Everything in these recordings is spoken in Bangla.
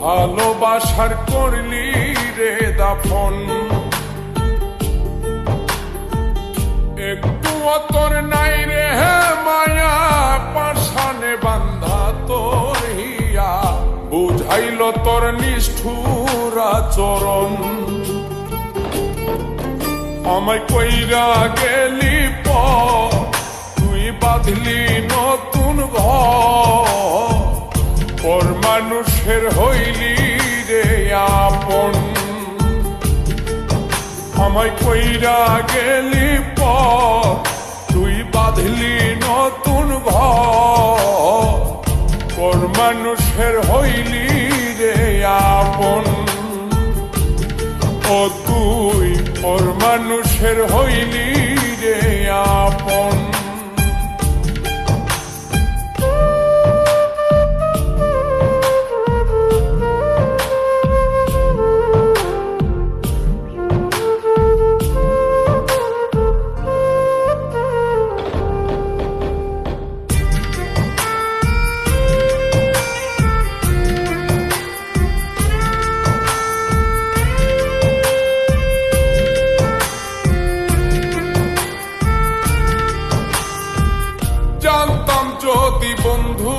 ভালোবাসার করলি রে দাফন। একটু তোর নাই রে মায়া, পাশানে বান্ধা তোর হিয়া, বুঝাইল তোর নিষ্ঠুর আচরণ। আমায় কইরা গেলি তুই বাঁধলি নতুন ঘর, পর মানুষের হইলি রে আপন। আমায় কইরা গেলি তুই বাঁধলি নতুন ঘর, পর মানুষের হইলি রে আপন। ও তুই পর মানুষের হইলি রে আপন। জানতাম যদি বন্ধু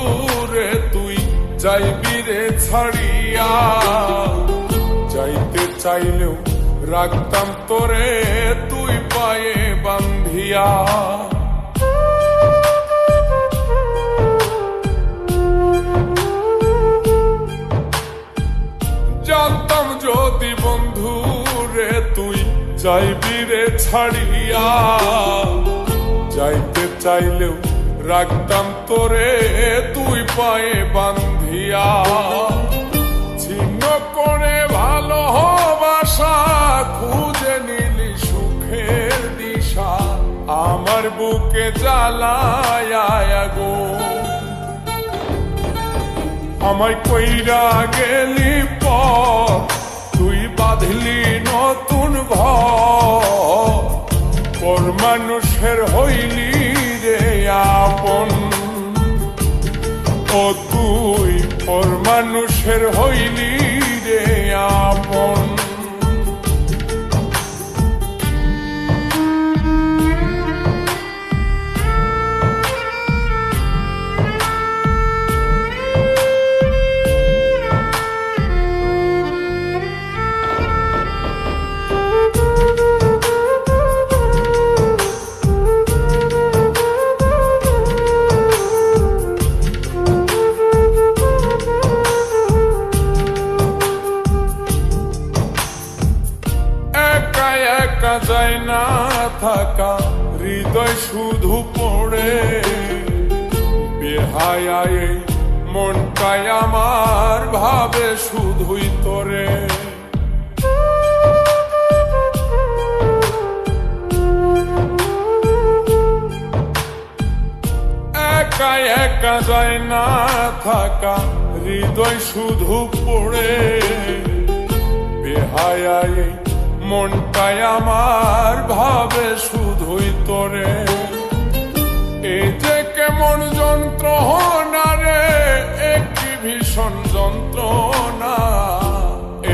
রে তুই যাইবি রে ছাড়িয়া, যাইতে চাইলেও রাখতাম তোরে তুই পায়ে বান্ধিয়া। জানতাম যদি বন্ধু রে তুই যাইবি রে ছাড়িয়া, যাইতে চাইলেও রাখতাম তোরে তুই পায়ে বান্ধিয়া। ছিন্ন করে ভালোবাসা খুঁজে নিলি সুখের দিশা, আমার বুকে জ্বালায় গো। আমায় কইরা গেলি তুই বাঁধলি নতুন ঘর, পর মানুষের হইলি রে আপন। ও তুই পর মানুষের হইলি রে আপন। একা যায় না থাকা, হৃদয় শুধু পড়ে বেহায়ায়, মনটাই আমার ভাবে শুধুই তোরে। একা একা যায় না থাকা, হৃদয় শুধু পড়ে বেহায়ায়, মনটাই আমার ভাবে শুধুই তোরে। এই যে কেমন যন্ত্রণা রে, একটি ভীষণ যন্ত্রণা,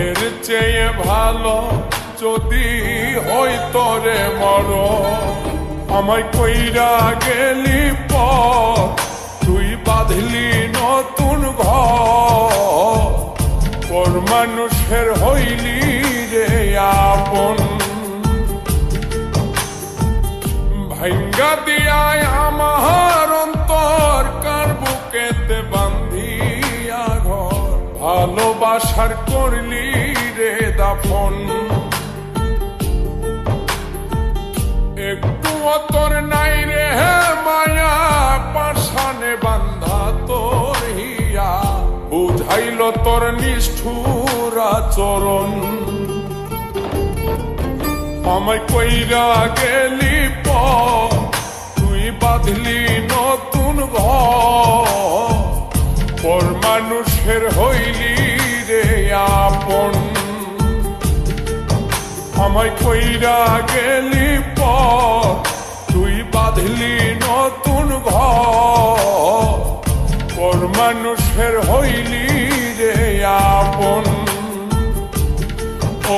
এর চেয়ে ভালো যদি হই তোরে মর। আমায় কইরা গেলি তুই বাঁধলি নতুন ঘর, পর মানুষের হইলি রে আপন। ভাঙ্গা দিয়ায় আমার অন্তর, কার বুকেতে বান্ধিয়া ঘর, ভালোবাসার করলি রে দাফন। একটু তোর নাই রে মায়া, পাশানে বান্ধা তোর হিয়া, বুঝাইল তোর নিষ্ঠুর আচরণ। আমায় কইরা গেলি তুই বাঁধলি নতুন ঘর, পর মানুষের হইলি রে আপন। আমায় কইরা গেলি তুই বাঁধলি নতুন ঘর, পর মানুষের হইলি রে আপন। আপন ও